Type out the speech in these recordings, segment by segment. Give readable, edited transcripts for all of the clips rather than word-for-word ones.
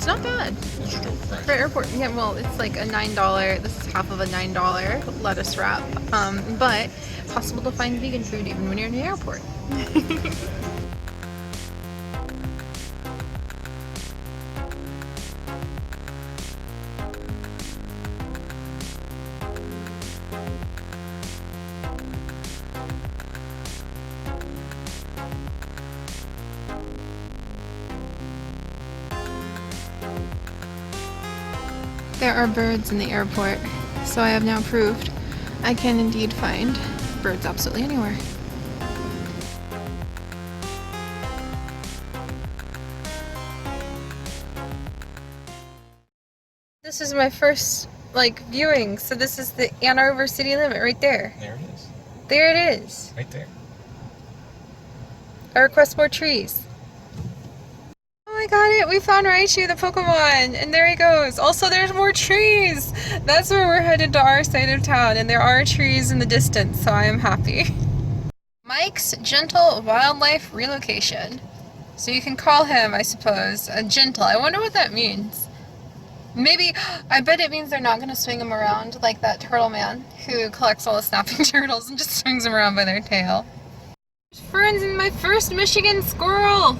It's not bad. For airport, yeah, well, it's like a $9, this is half of a $9 lettuce wrap, but possible to find vegan food even when you're in the airport. There are birds in the airport, so I have now proved I can indeed find birds absolutely anywhere. This is my first, viewing, so this is the Ann Arbor city limit right there. There it is. There it is. Right there. I request more trees. Oh, I got it! We found Raichu, the Pokemon! And there he goes! Also, there's more trees! That's where we're headed to our side of town, and there are trees in the distance, so I am happy. Mike's Gentle Wildlife Relocation. So you can call him, I suppose, a gentle. I wonder what that means. Maybe, I bet it means they're not going to swing him around like that turtle man who collects all the snapping turtles and just swings them around by their tail. There's ferns in my first Michigan squirrel!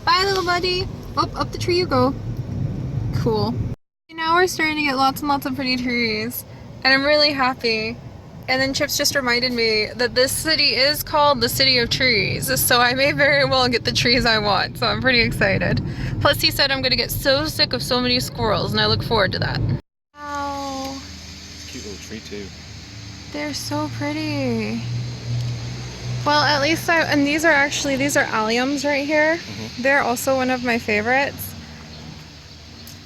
Bye, little buddy. Up the tree you go. Cool. Now we're starting to get lots and lots of pretty trees, and I'm really happy. And then Chips just reminded me that this city is called the City of Trees, so I may very well get the trees I want, so I'm pretty excited. Plus he said I'm gonna get so sick of so many squirrels, and I look forward to that. Wow. Cute little tree too. They're so pretty. Well, at least and these are alliums right here. Mm-hmm. They're also one of my favorites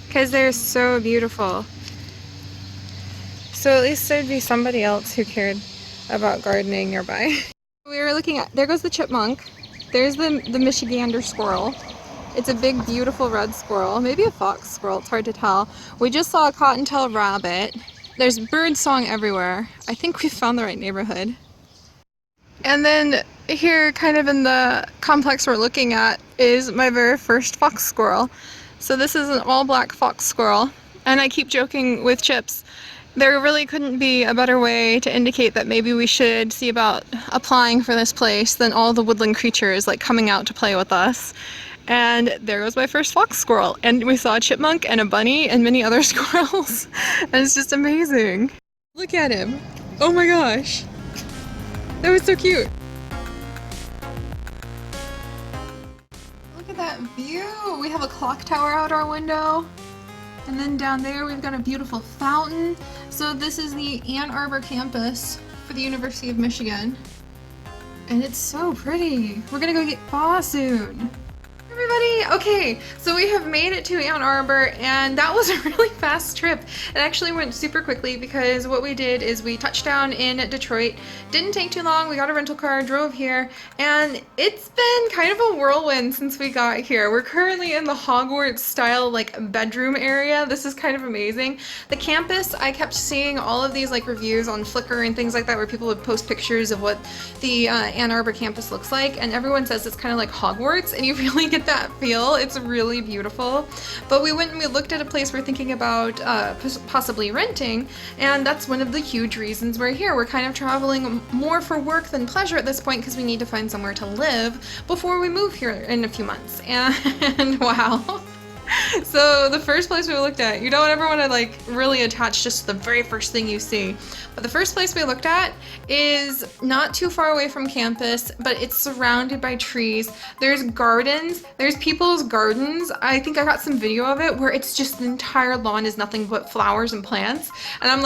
because they're so beautiful. So at least there'd be somebody else who cared about gardening nearby. We were looking at, there goes the chipmunk. There's the Michigander squirrel. It's a big, beautiful red squirrel. Maybe a fox squirrel, it's hard to tell. We just saw a cottontail rabbit. There's bird song everywhere. I think we found the right neighborhood. And then here, kind of in the complex we're looking at, is my very first fox squirrel. So this is an all-black fox squirrel. And I keep joking with Chips, there really couldn't be a better way to indicate that maybe we should see about applying for this place than all the woodland creatures coming out to play with us. And there goes my first fox squirrel. And we saw a chipmunk and a bunny and many other squirrels. And it's just amazing. Look at him. Oh my gosh. That was so cute. Look at that view. We have a clock tower out our window. And then down there we've got a beautiful fountain. So this is the Ann Arbor campus for the University of Michigan. And it's so pretty. We're gonna go get pho soon. Everybody, okay, so we have made it to Ann Arbor, and that was a really fast trip. It actually went super quickly because what we did is we touched down in Detroit. Didn't take too long. We got a rental car, drove here, and it's been kind of a whirlwind since we got here. We're currently in the Hogwarts style bedroom area. This is kind of amazing. The campus, I kept seeing all of these reviews on Flickr and things like that where people would post pictures of what the Ann Arbor campus looks like, and everyone says it's kind of like Hogwarts, and you really get that feel. It's really beautiful. But we went and we looked at a place we're thinking about possibly renting, and that's one of the huge reasons we're here. We're kind of traveling more for work than pleasure at this point because we need to find somewhere to live before we move here in a few months. And wow. So the first place we looked at, you don't ever want to really attach just to the very first thing you see, but the first place we looked at is not too far away from campus, but it's surrounded by trees. There's gardens, there's people's gardens. I think I got some video of it where it's just the entire lawn is nothing but flowers and plants, and I'm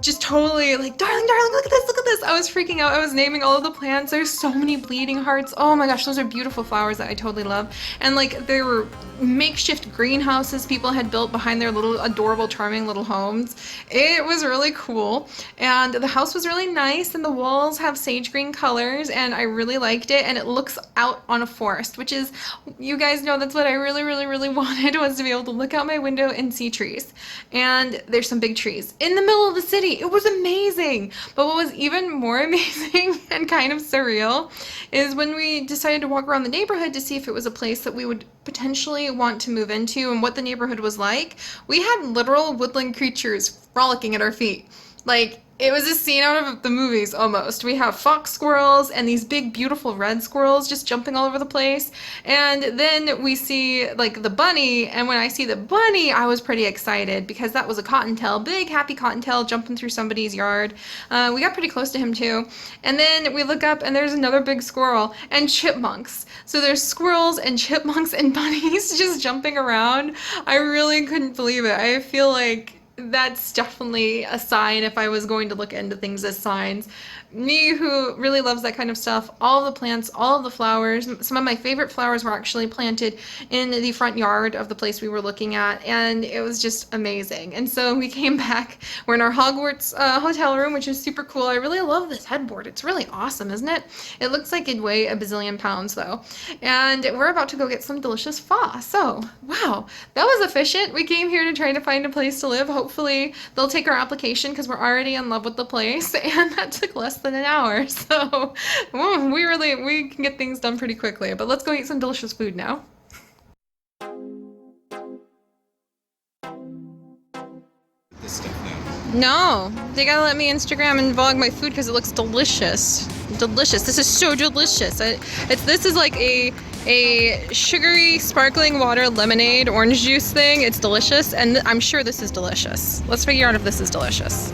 just totally darling, look at this. I was freaking out. I was naming all of the plants. There's so many bleeding hearts. Oh my gosh, those are beautiful flowers that I totally love. And there were makeshift greenhouses people had built behind their little adorable, charming little homes. It was really cool, and the house was really nice, and the walls have sage green colors, and I really liked it, and it looks out on a forest, which is, you guys know, that's what I really wanted, was to be able to look out my window and see trees. And there's some big trees in the middle of the city. It was amazing. But what was even more amazing and kind of surreal is when we decided to walk around the neighborhood to see if it was a place that we would potentially want to move into and what the neighborhood was like, we had literal woodland creatures frolicking at our feet. Like, it was a scene out of the movies almost. We have fox squirrels and these big beautiful red squirrels just jumping all over the place. And then we see like the bunny, and when I see the bunny, I was pretty excited because that was a cottontail, big happy cottontail jumping through somebody's yard. We got pretty close to him too. And then we look up and there's another big squirrel and chipmunks. So there's squirrels and chipmunks and bunnies just jumping around. I really couldn't believe it. I feel like that's definitely a sign if I was going to look into things as signs. Me, who really loves that kind of stuff, all the plants, all of the flowers, some of my favorite flowers were actually planted in the front yard of the place we were looking at, and it was just amazing. And so we came back. We're in our Hogwarts hotel room, which is super cool. I really love this headboard. It's really awesome, isn't it? It looks like it'd weigh a bazillion pounds, though. And we're about to go get some delicious pho. So, wow, that was efficient. We came here to try to find a place to live. Hopefully, they'll take our application because we're already in love with the place, and that took less than an hour. So we can get things done pretty quickly. But let's go eat some delicious food now. This stuff No, now. they gotta let me Instagram and vlog my food because it looks delicious. Delicious. This is so delicious. This is like a sugary sparkling water lemonade orange juice thing. It's delicious, and I'm sure this is delicious. Let's figure out if this is delicious.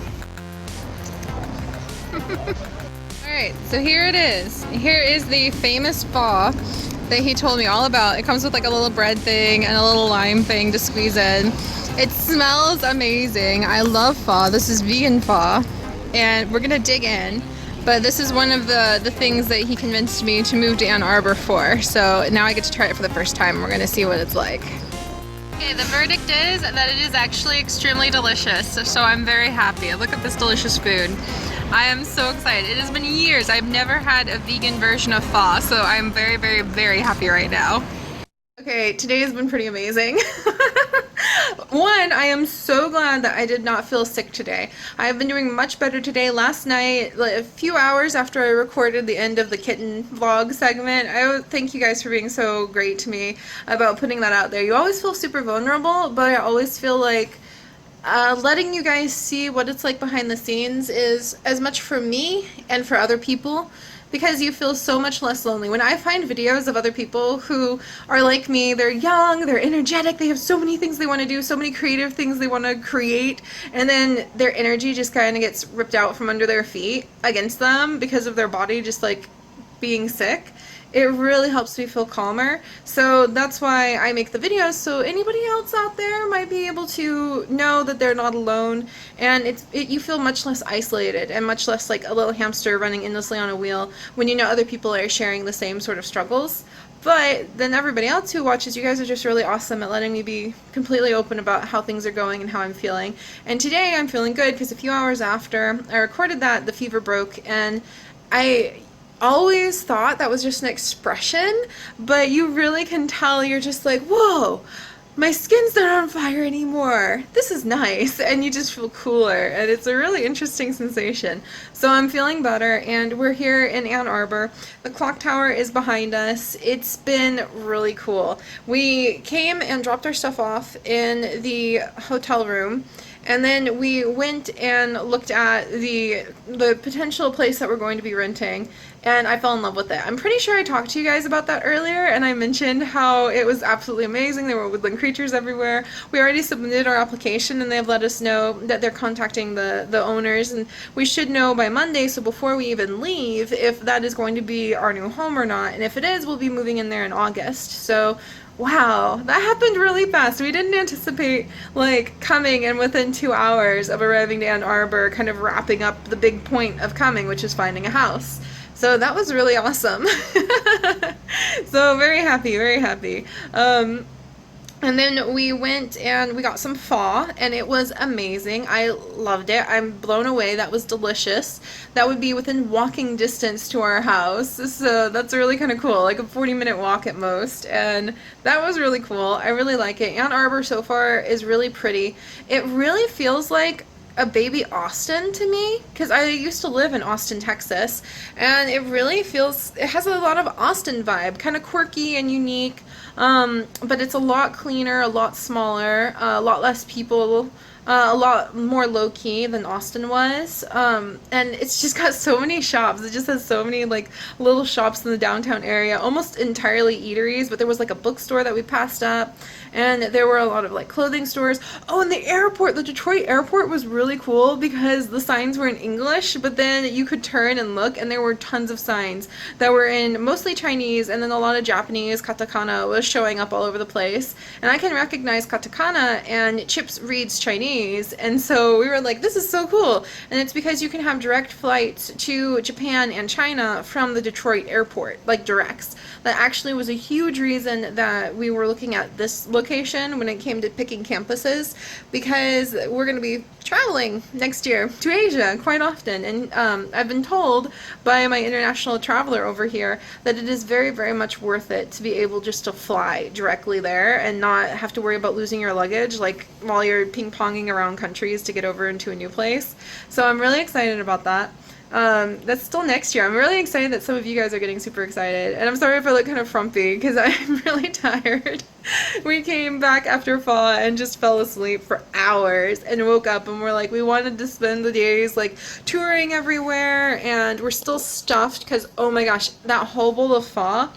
Alright, so here it is. Here is the famous pho that he told me all about. It comes with like a little bread thing and a little lime thing to squeeze in. It smells amazing. I love pho. This is vegan pho, and we're gonna dig in. But this is one of the things that he convinced me to move to Ann Arbor for. So now I get to try it for the first time, and we're gonna see what it's like. Okay, the verdict is that it is actually extremely delicious. So I'm very happy. Look at this delicious food. I am so excited. It has been years. I've never had a vegan version of pho, so I'm very, very, very happy right now. Okay, today has been pretty amazing. One, I am so glad that I did not feel sick today. I have been doing much better today. Last night, a few hours after I recorded the end of the kitten vlog segment, I thank you guys for being so great to me about putting that out there. You always feel super vulnerable, but I always feel like letting you guys see what it's like behind the scenes is as much for me and for other people, because you feel so much less lonely. When I find videos of other people who are like me, they're young, they're energetic, they have so many things they want to do, so many creative things they want to create, and then their energy just kind of gets ripped out from under their feet against them because of their body just like being sick. It really helps me feel calmer. So that's why I make the videos, so anybody else out there might be able to know that they're not alone, and you feel much less isolated and much less like a little hamster running endlessly on a wheel when you know other people are sharing the same sort of struggles. But then everybody else who watches, you guys are just really awesome at letting me be completely open about how things are going and how I'm feeling. And today I'm feeling good because a few hours after I recorded that, the fever broke, and I always thought that was just an expression, but you really can tell. You're just like, whoa, my skin's not on fire anymore. This is nice. And you just feel cooler, and it's a really interesting sensation. So I'm feeling better, and we're here in Ann Arbor. The clock tower is behind us. It's been really cool. We came and dropped our stuff off in the hotel room, and then we went and looked at the potential place that we're going to be renting, and I fell in love with it. I'm pretty sure I talked to you guys about that earlier, and I mentioned how it was absolutely amazing. There were woodland creatures everywhere. We already submitted our application, and they've let us know that they're contacting the owners, and we should know by Monday, so before we even leave, if that is going to be our new home or not. And if it is, we'll be moving in there in August. So wow, that happened really fast. We didn't anticipate like coming and within 2 hours of arriving to Ann Arbor, kind of wrapping up the big point of coming, which is finding a house. So that was really awesome. So very happy, very happy. And then we went and we got some pho, and it was amazing. I loved it. I'm blown away. That was delicious. That would be within walking distance to our house. So that's really kind of cool, like a 40-minute walk at most. And that was really cool. I really like it. Ann Arbor so far is really pretty. It really feels like a baby Austin to me, because I used to live in Austin, Texas, and it really feels, it has a lot of Austin vibe, kind of quirky and unique, but it's a lot cleaner, a lot smaller, a lot less people, a lot more low key than Austin was. And it's just got so many shops. It just has so many like little shops in the downtown area, almost entirely eateries, but there was like a bookstore that we passed up, and there were a lot of like clothing stores. Oh, and the airport, the Detroit airport was really cool because the signs were in English, but then you could turn and look, and there were tons of signs that were in mostly Chinese, and then a lot of Japanese. Katakana was showing up all over the place, and I can recognize katakana, and Chips reads Chinese, and so we were like, this is so cool. And it's because you can have direct flights to Japan and China from the Detroit airport, like directs. That actually was a huge reason that we were looking at this location when it came to picking campuses, because we're going to be traveling next year to Asia quite often, and I've been told by my international traveler over here that it is very, very much worth it to be able just to fly directly there and not have to worry about losing your luggage like while you're ping-ponging around countries to get over into a new place. So I'm really excited about that. That's still next year. I'm really excited that some of you guys are getting super excited, and I'm sorry if I look kind of frumpy because I'm really tired. We came back after fall and just fell asleep for hours and woke up and we're like, we wanted to spend the days like touring everywhere, and we're still stuffed because oh my gosh, that whole bowl of pho,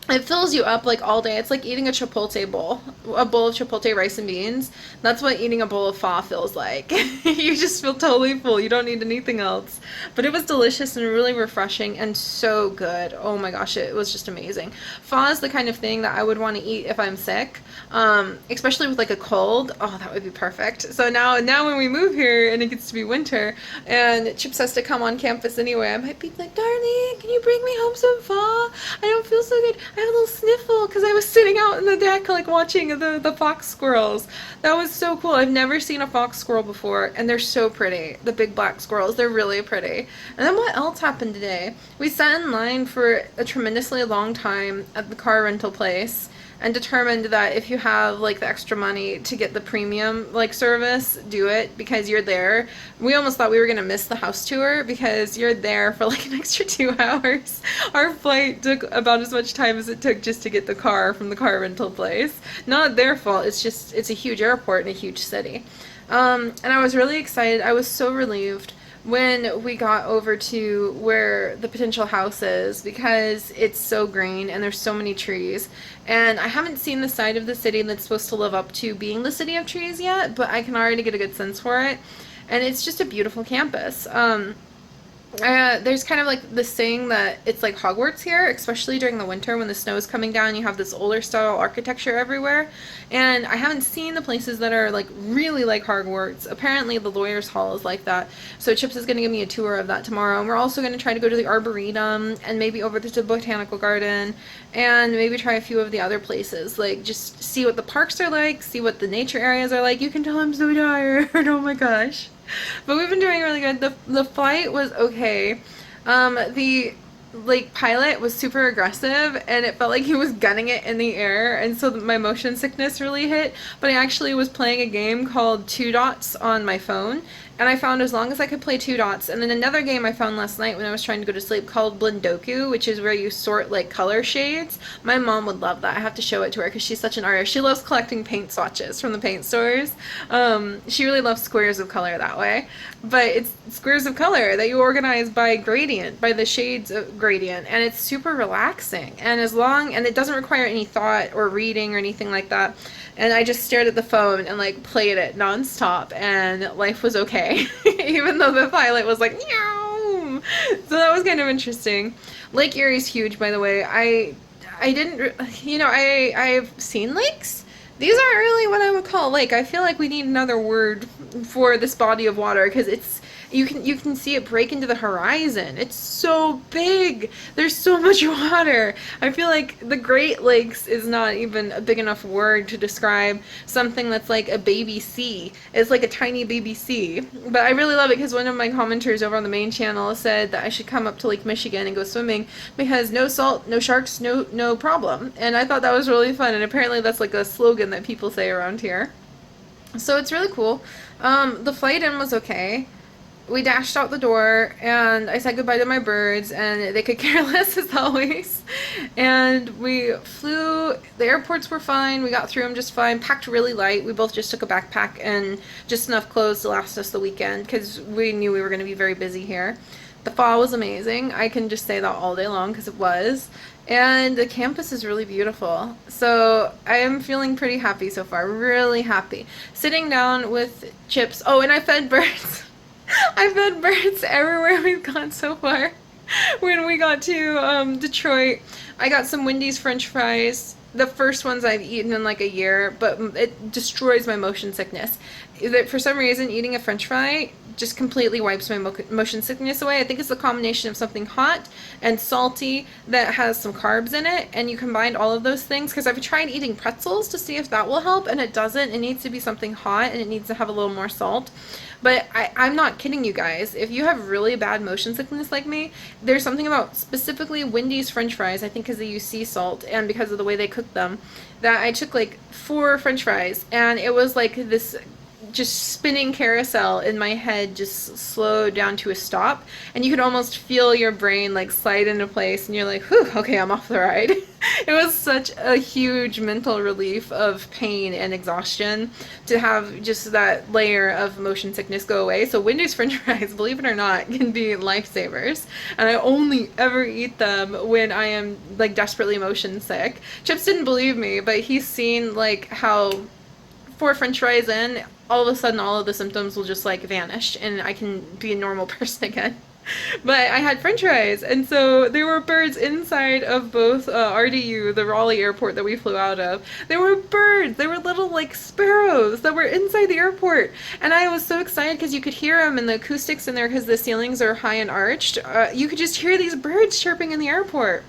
it fills you up like all day. It's like eating a chipotle bowl, a bowl of chipotle rice and beans. That's what eating a bowl of pho feels like. You just feel totally full. You don't need anything else. But it was delicious and really refreshing and so good. Oh my gosh, it was just amazing. Pho is the kind of thing that I would want to eat if I'm sick, especially with like a cold. Oh, that would be perfect. So now when we move here and it gets to be winter and Chips has to come on campus anyway, I might be like, darling, can you bring me home some pho? I don't feel so good. I have a little sniffle because I was sitting out in the deck like watching the fox squirrels. That was so cool. I've never seen a fox squirrel before, and they're so pretty. The big black squirrels, they're really pretty. And then what else happened today? We sat in line for a tremendously long time at the car rental place and determined that if you have like the extra money to get the premium like service, do it because you're there. We almost thought we were gonna miss the house tour because you're there for like an extra 2 hours. Our flight took about as much time as it took just to get the car from the car rental place. Not their fault, it's a huge airport in a huge city. And I was really excited. I was so relieved when we got over to where the potential house is because it's so green and there's so many trees, and I haven't seen the side of the city that's supposed to live up to being the city of trees yet, but I can already get a good sense for it, and it's just a beautiful campus. There's kind of like this saying that it's like Hogwarts here, especially during the winter when the snow is coming down. You have this older style architecture everywhere, and I haven't seen the places that are like really like Hogwarts. Apparently the Lawyers Hall is like that, so Chips is going to give me a tour of that tomorrow, and we're also going to try to go to the Arboretum and maybe over to the Botanical Garden and maybe try a few of the other places, like just see what the parks are like, see what the nature areas are like. You can tell I'm so tired. Oh my gosh. But we've been doing really good. The flight was okay. The like pilot was super aggressive and it felt like he was gunning it in the air, and so my motion sickness really hit. But I actually was playing a game called Two Dots on my phone, and I found as long as I could play Two Dots, and then another game I found last night when I was trying to go to sleep called Blindoku, which is where you sort like color shades. My mom would love that. I have to show it to her because she's such an artist. She loves collecting paint swatches from the paint stores. She really loves squares of color that way, but it's squares of color that you organize by gradient, by the shades of gradient, and it's super relaxing, and it doesn't require any thought or reading or anything like that. And I just stared at the phone and like played it nonstop, and life was okay. Even though the pilot was like, meow. So that was kind of interesting. Lake Erie's huge, by the way. I didn't, I've seen lakes. These aren't really what I would call a lake. I feel like we need another word for this body of water because you can see it break into the horizon. It's so big. There's so much water. I feel like the Great Lakes is not even a big enough word to describe something that's like a baby sea. It's like a tiny baby sea. But I really love it because one of my commenters over on the main channel said that I should come up to Lake Michigan and go swimming because no salt, no sharks, no problem. And I thought that was really fun, and apparently that's like a slogan that people say around here. So it's really cool. The flight in was okay. We dashed out the door and I said goodbye to my birds and they could care less as always. And we flew, the airports were fine, we got through them just fine, packed really light. We both just took a backpack and just enough clothes to last us the weekend because we knew we were going to be very busy here. The fall was amazing. I can just say that all day long because it was. And the campus is really beautiful. So I am feeling pretty happy so far, really happy. Sitting down with Chips. Oh, and I fed birds. I fed birds everywhere we've gone so far. When we got to Detroit, I got some Wendy's French fries. The first ones I've eaten in like a year, but it destroys my motion sickness. For some reason, eating a French fry just completely wipes my motion sickness away. I think it's a combination of something hot and salty that has some carbs in it, and you combine all of those things, because I've tried eating pretzels to see if that will help, and it doesn't. It needs to be something hot, and it needs to have a little more salt. But I'm not kidding you guys. If you have really bad motion sickness like me, there's something about specifically Wendy's French fries, I think because they use sea salt and because of the way they cook them, that I took like 4 French fries, and it was like this just spinning carousel in my head just slowed down to a stop, and you could almost feel your brain like slide into place, and you're like, whew, okay, I'm off the ride. It was such a huge mental relief of pain and exhaustion to have just that layer of motion sickness go away. So Wendy's French fries, believe it or not, can be lifesavers, and I only ever eat them when I am like desperately motion sick. Chips didn't believe me, but he's seen like how 4 French fries in, all of a sudden all of the symptoms will just like vanish and I can be a normal person again. But I had French fries, and so there were birds inside of both RDU, the Raleigh airport that we flew out of. There were birds. There were little like sparrows that were inside the airport, and I was so excited because you could hear them in the acoustics in there because the ceilings are high and arched. You could just hear these birds chirping in the airport.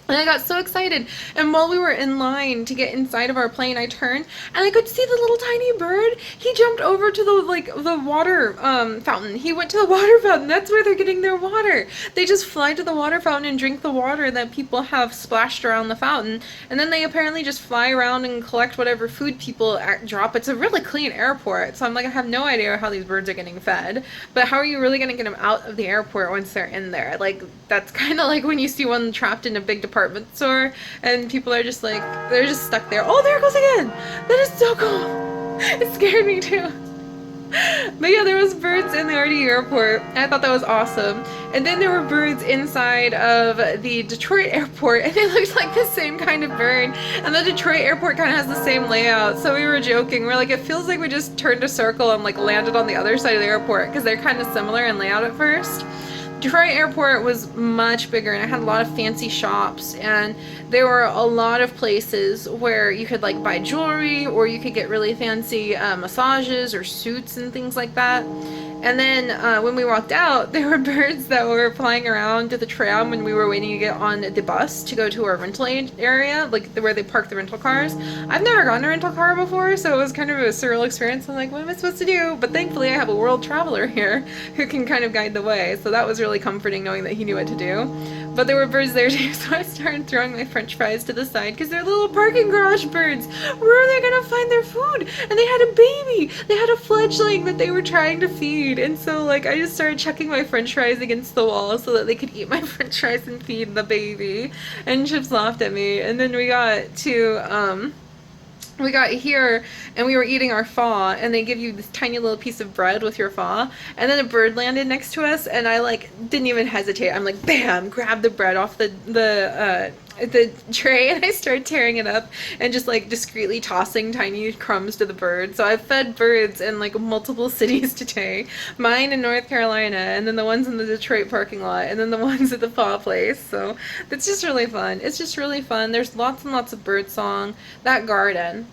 And I got so excited, and while we were in line to get inside of our plane, I turned and I could see the little tiny bird. He jumped over to the water fountain. He went to the water fountain. That's where they're getting their water. They just fly to the water fountain and drink the water that people have splashed around the fountain, and then they apparently just fly around and collect whatever food people drop. It's a really clean airport, so I'm like, I have no idea how these birds are getting fed, but how are you really going to get them out of the airport once they're in there? Like, that's kind of like when you see one trapped in a big department store and people are just like, they're just stuck there. Oh, there it goes again. That is so cool. It scared me too. But yeah, there was birds in the RDU airport, and I thought that was awesome. And then there were birds inside of the Detroit airport, and they looked like the same kind of bird. And the Detroit airport kind of has the same layout, so we were joking. We're like, it feels like we just turned a circle and like landed on the other side of the airport, because they're kind of similar in layout at first. Detroit airport was much bigger, and it had a lot of fancy shops, and there were a lot of places where you could like buy jewelry, or you could get really fancy massages or suits and things like that. And then when we walked out, there were birds that were flying around to the tram when we were waiting to get on the bus to go to our rental area, like where they park the rental cars. I've never gotten a rental car before, so it was kind of a surreal experience. I'm like, what am I supposed to do? But thankfully I have a world traveler here who can kind of guide the way, so that was really comforting knowing that he knew what to do. But there were birds there too, so I started throwing my French fries to the side because they're little parking garage birds. Where are they gonna find their food? And they had a baby. They had a fledgling that they were trying to feed, and so like I just started chucking my French fries against the wall so that they could eat my French fries and feed the baby. And Chips laughed at me. And then we got here and we were eating our pho, and they give you this tiny little piece of bread with your pho, and then a bird landed next to us, and I like didn't even hesitate. I'm like, bam, grabbed the bread off the tray, and I started tearing it up and just like discreetly tossing tiny crumbs to the bird. So I've fed birds in like multiple cities today, mine in North Carolina, and then the ones in the Detroit parking lot, and then the ones at the pho place. So it's just really fun. It's just really fun. There's lots and lots of bird song. That garden,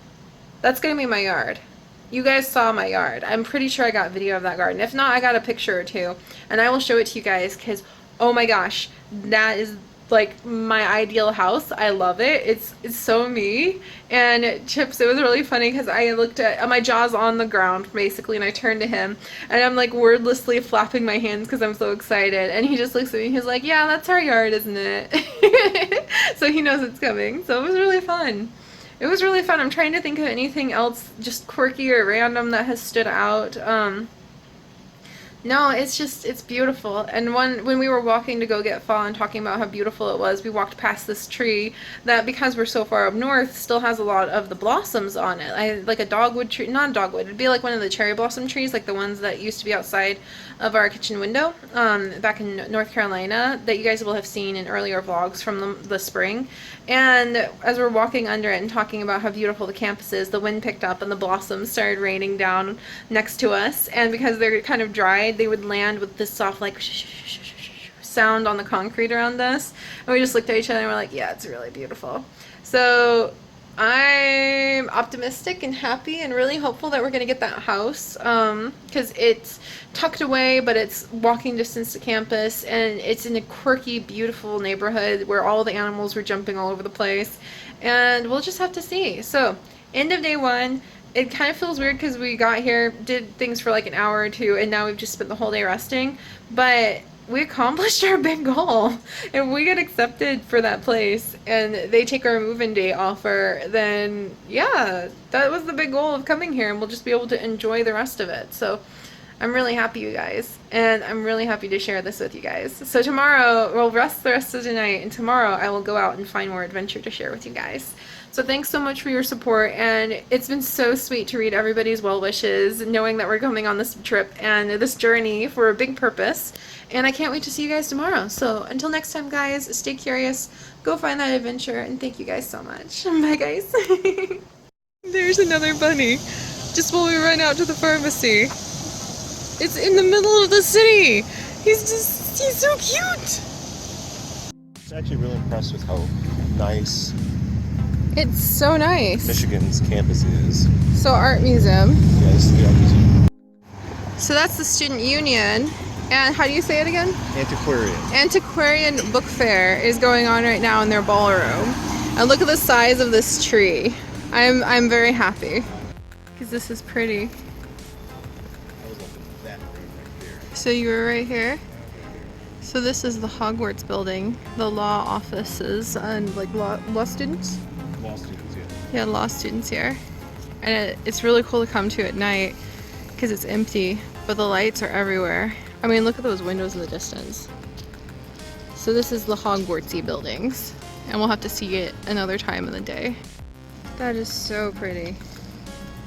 that's gonna be my yard. You guys saw my yard. I'm pretty sure I got video of that garden. If not, I got a picture or two, and I will show it to you guys because, oh my gosh, that is like my ideal house. I love it. It's so me. And Chips, it was really funny because I looked at my jaws on the ground basically, and I turned to him, and I'm like wordlessly flapping my hands because I'm so excited, and he just looks at me. He's like, yeah, that's our yard, isn't it? So he knows it's coming. So it was really fun. It it was really fun. I'm trying to think of anything else just quirky or random that has stood out. No, it's beautiful. And when we were walking to go get fall and talking about how beautiful it was, we walked past this tree that, because we're so far up north, still has a lot of the blossoms on it. Like a dogwood tree, not a dogwood, it'd be like one of the cherry blossom trees, like the ones that used to be outside of our kitchen window back in North Carolina, that you guys will have seen in earlier vlogs from the spring. And as we're walking under it and talking about how beautiful the campus is, the wind picked up and the blossoms started raining down next to us. And because they're kind of dried, they would land with this soft like sound on the concrete around us. And we just looked at each other and we're like, yeah, it's really beautiful. So I'm optimistic and happy and really hopeful that we're going to get that house, because it's tucked away, but it's walking distance to campus, and it's in a quirky, beautiful neighborhood where all the animals were jumping all over the place, and we'll just have to see. So, end of day one. It kind of feels weird because we got here, did things for like an hour or two, and now we've just spent the whole day resting, but we accomplished our big goal. If we get accepted for that place and they take our move-in date offer, then yeah, that was the big goal of coming here, and we'll just be able to enjoy the rest of it. So I'm really happy, you guys, and I'm really happy to share this with you guys. So tomorrow we'll rest the rest of the night, and tomorrow I will go out and find more adventure to share with you guys. So thanks so much for your support, and it's been so sweet to read everybody's well wishes, knowing that we're coming on this trip and this journey for a big purpose. And I can't wait to see you guys tomorrow. So until next time, guys, stay curious, go find that adventure, and thank you guys so much. Bye, guys. There's another bunny, just while we run out to the pharmacy. It's in the middle of the city. He's so cute. I was actually really impressed with how nice It's so nice. Michigan's campus is. So art museum. Yeah, this is the art museum. So that's the student union. And how do you say it again? Antiquarian. Antiquarian Book Fair is going on right now in their ballroom. And look at the size of this tree. I'm very happy because this is pretty. I was up in that room right there. So you were right here. So this is the Hogwarts building, the law offices, and like law students. Law students, yeah. Yeah, law students here. And it's really cool to come to at night because it's empty, but the lights are everywhere. I mean, look at those windows in the distance. So this is the Hogwartsy buildings, and we'll have to see it another time in the day. That is so pretty.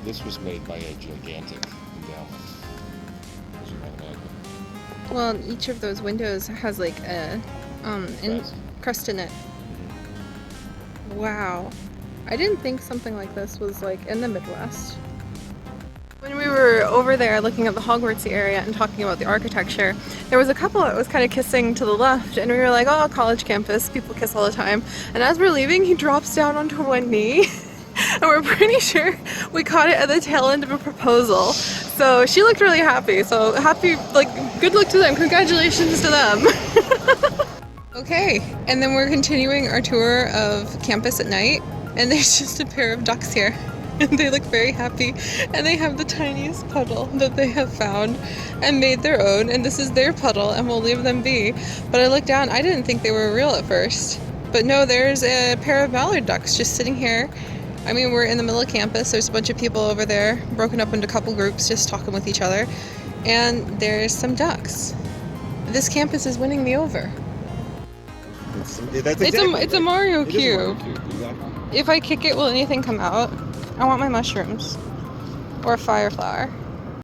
This was made by a gigantic endowment. As you might imagine. Well, each of those windows has like a crust in it. Wow. I didn't think something like this was like in the Midwest. When we were over there looking at the Hogwartsy area and talking about the architecture, there was a couple that was kind of kissing to the left, and we were like, oh, college campus, people kiss all the time. And as we're leaving, he drops down onto one knee, and we're pretty sure we caught it at the tail end of a proposal. So she looked really happy, so happy, like, good luck to them, congratulations to them. Okay, and then we're continuing our tour of campus at night, and there's just a pair of ducks here. And they look very happy, and they have the tiniest puddle that they have found and made their own, and this is their puddle, and we'll leave them be. But I looked down, I didn't think they were real at first, but no, there's a pair of mallard ducks just sitting here. I mean, we're in the middle of campus, there's a bunch of people over there broken up into a couple groups just talking with each other, and there's some ducks. This campus is winning me over. It's a Mario cube. Exactly. If I kick it, will anything come out? I want my mushrooms. Or a fire flower.